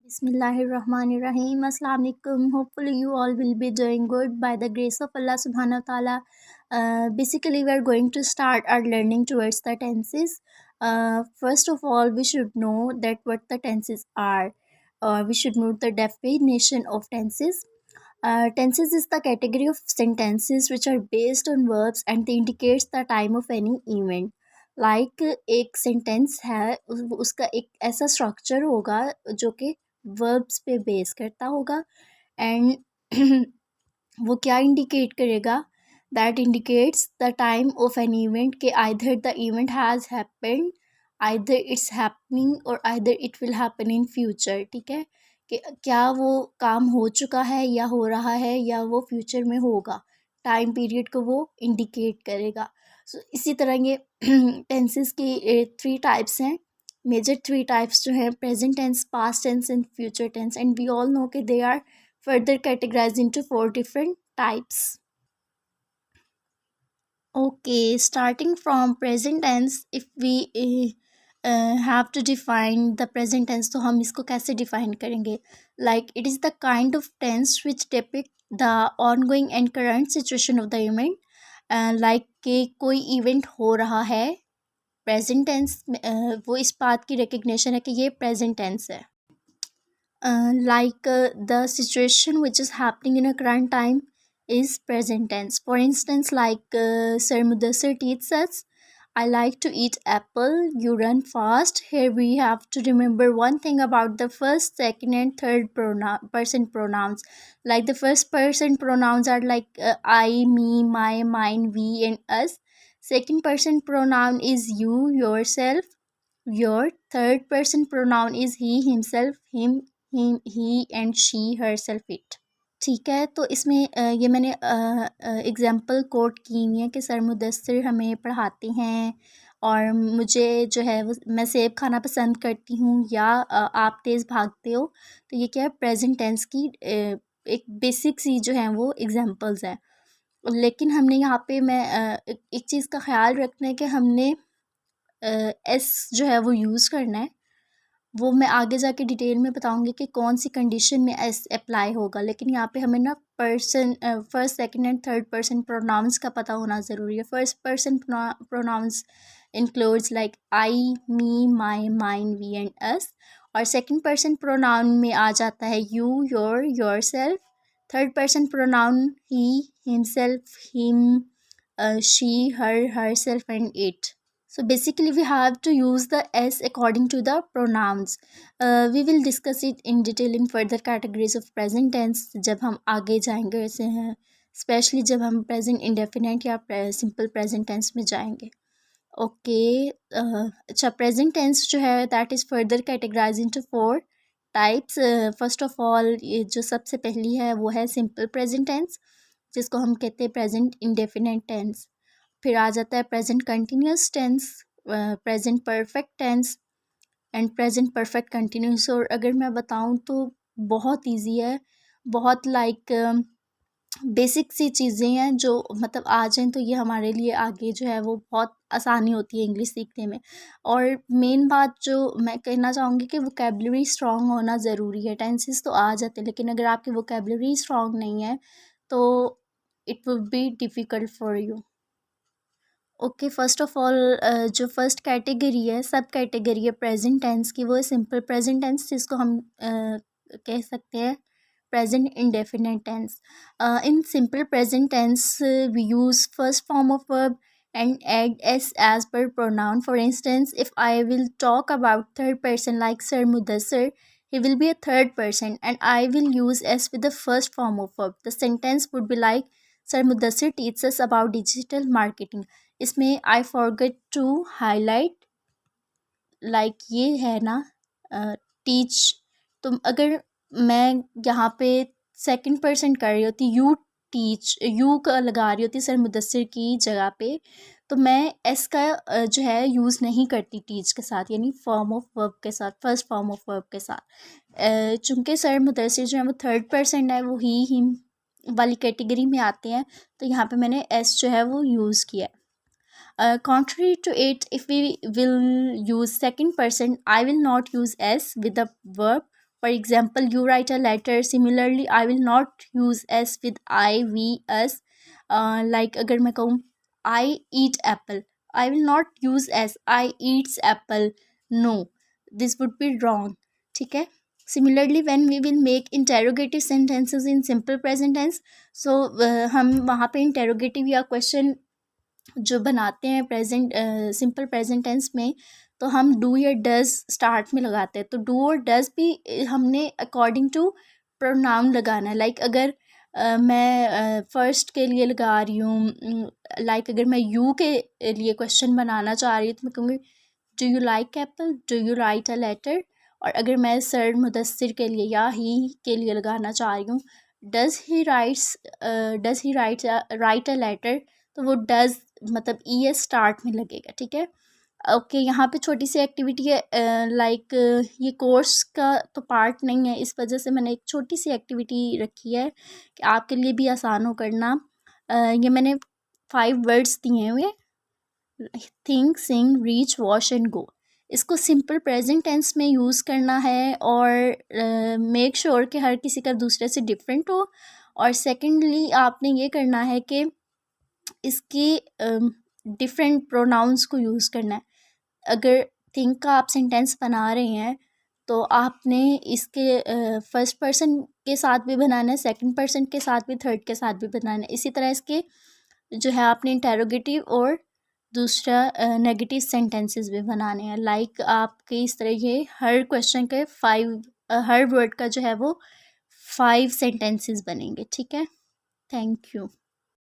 Bismillahirrahmanirrahim. Assalamu alaikum. Hopefully you all will be doing good by the grace of Allah subhanahu wa ta'ala. Basically we are going to start our learning towards the tenses. First of all, we should know that what the tenses are. We should know the definition of tenses. Tenses is the category of sentences which are based on verbs and they indicates the time of any event. Like एक sentence है उसका एक ऐसा structure होगा जो कि verbs पे base करता होगा एंड वो क्या इंडिकेट करेगा that indicates the time of an event कि either the event has happened, either it's happening और either it will happen in future. ठीक है कि क्या वो काम हो चुका है या हो रहा है या वो फ्यूचर में होगा. टाइम पीरियड को वो इंडिकेट करेगा. सो इसी तरह ये टेंसेस की 3 टाइप्स हैं. मेजर 3 टाइप्स जो हैं present tense, past tense and future tense, and we all know कि they are further categorized into 4 different types. Okay, starting from present tense, if we have to define the present tense, तो हम इसको कैसे define करेंगे? Like it is the kind of tense which depict the ongoing and current situation of the event. Like कि कोई event हो रहा है, present tense वो इस बात की recognition है कि ये present tense है. The situation which is happening in a current time is present tense. For instance, like Sir Mudassir teaches us, I like to eat apple, you run fast. Here we have to remember one thing about the first, second and third person pronouns. Like the first person pronouns are like I, me, my, mine, we and us. Second person pronoun is you, yourself, your. Third person pronoun is he, himself, him, he and she, herself, it. ठीक है, तो इसमें ये मैंने example coat की हुई है कि सर मुदस्सिर हमें पढ़ाते हैं और मुझे जो है वो मैं सेब खाना पसंद करती हूँ या आप तेज़ भागते हो. तो ये क्या है, प्रेजेंट टेंस की एक बेसिक सी जो है वो एग्जांपल्स हैं. लेकिन हमने यहाँ पे मैं एक चीज़ का ख्याल रखना है कि हमने एस जो है वो यूज़ करना है. वो मैं आगे जाके डिटेल में बताऊंगी कि कौन सी कंडीशन में एस अप्लाई होगा. लेकिन यहाँ पे हमें ना person first, second and third person pronouns का पता होना ज़रूरी है. First person pronouns includes like I, me, my, mine, we and us. और सेकंड पर्सन प्रोनाउन में आ जाता है you, your, yourself. Third person pronoun he, himself, him, she, herself and it. So basically we have to use the s according to the pronouns. We will discuss it in detail in further categories of present tense जब हम आगे जाएंगे वैसे हैं, specially जब हम present indefinite या simple present tense में जाएंगे. ओके, अच्छा प्रेजेंट टेंस जो है that is further categorise into 4 types. First of all ये जो सबसे पहली है वो है सिंपल प्रेजेंट टेंस जिसको हम कहते हैं प्रेजेंट इंडेफिनेट टेंस. फिर आ जाता है present continuous tense, present perfect tense and present perfect continuous. और अगर मैं बताऊं तो बहुत इजी है, बहुत लाइक बेसिक सी चीज़ें हैं जो मतलब आ जाएं तो ये हमारे लिए आगे जो है वो बहुत आसानी होती है इंग्लिश सीखने में. और मेन बात जो मैं कहना चाहूँगी कि वोकेबलरी स्ट्रॉन्ग होना ज़रूरी है. टेंसेस तो आ जाते हैं लेकिन अगर आपकी वोकेबलरी स्ट्रॉन्ग नहीं है तो it will be difficult for you. Okay, first of all जो फर्स्ट कैटेगरी है, सब कैटेगरी है प्रेजेंट टेंस की, वो है सिंपल प्रेजेंट टेंस जिसको हम कह सकते हैं प्रेजेंट इंडेफिनेट टेंस. इन simple present tense we use first form of verb and add s as per pronoun. For instance, if I will talk about third person like Sir Mudassir, he will be a third person and I will use s with the first form of verb. The sentence would be like Sir Mudassir teaches us about digital marketing. इसमें I forget to highlight like ये है ना teach. तो अगर मैं यहाँ पे second person कर रही होती, यू टीच, यू का लगा रही होती सर मुदस्सिर की जगह पे, तो मैं एस का जो है यूज़ नहीं करती टीच के साथ, यानी फॉर्म ऑफ वर्ब के साथ, फर्स्ट फॉर्म ऑफ वर्ब के साथ. चूँकि सर मुदस्सिर जो है वो थर्ड पर्सन है, वो ही हिम वाली कैटेगरी में आते हैं, तो यहाँ पे मैंने एस जो है वो यूज़ किया है. Contrary to it, if we will use second person, I will not use s with the verb for example you write a letter, similarly I will not use S with I we us. Like अगर मैं कहूँ I eat apple, I will not use S I eats apple, no, this would be wrong, ठीक है। Similarly when we will make interrogative sentences in simple present tense, so हम वहाँ पे interrogative या question जो बनाते हैं प्रेजेंट सिंपल प्रेजेंट टेंस में, तो हम डू या डज स्टार्ट में लगाते हैं। तो डू और डज भी हमने अकॉर्डिंग टू प्रोनाउन लगाना है। लाइक अगर मैं फर्स्ट के लिए लगा रही हूँ, लाइक अगर मैं यू के लिए क्वेश्चन बनाना चाह रही हूँ तो मैं कहूँगी do you like apple, do you write a letter. और अगर मैं सर मुदस्सिर के लिए या ही के लिए लगाना चाह रही हूँ does he write a letter, तो वो डज मतलब ई एस स्टार्ट में लगेगा, ठीक है। ओके, यहाँ पे छोटी सी एक्टिविटी है, लाइक ये कोर्स का तो पार्ट नहीं है, इस वजह से मैंने एक छोटी सी एक्टिविटी रखी है कि आपके लिए भी आसान हो करना। ये मैंने 5 वर्ड्स दिए हुए, think, sing, reach, wash and go. इसको सिंपल प्रेजेंट टेंस में यूज़ करना है और मेक श्योर कि हर किसी का दूसरे से डिफरेंट हो। और सेकेंडली आपने ये करना है कि इसकी डिफरेंट प्रोनाउंस को यूज़ करना है। अगर थिंक का आप सेंटेंस बना रहे हैं तो आपने इसके फर्स्ट पर्सन के साथ भी बनाना है, सेकंड पर्सन के साथ भी, थर्ड के साथ भी बनाना है। इसी तरह इसके जो है आपने इंटेरोगेटिव और दूसरा नेगेटिव सेंटेंसेस भी बनाने हैं। लाइक आपके इस तरह ये हर क्वेश्चन के 5 हर वर्ड का जो है वो 5 सेंटेंसेस बनेंगे, ठीक है। Thank you.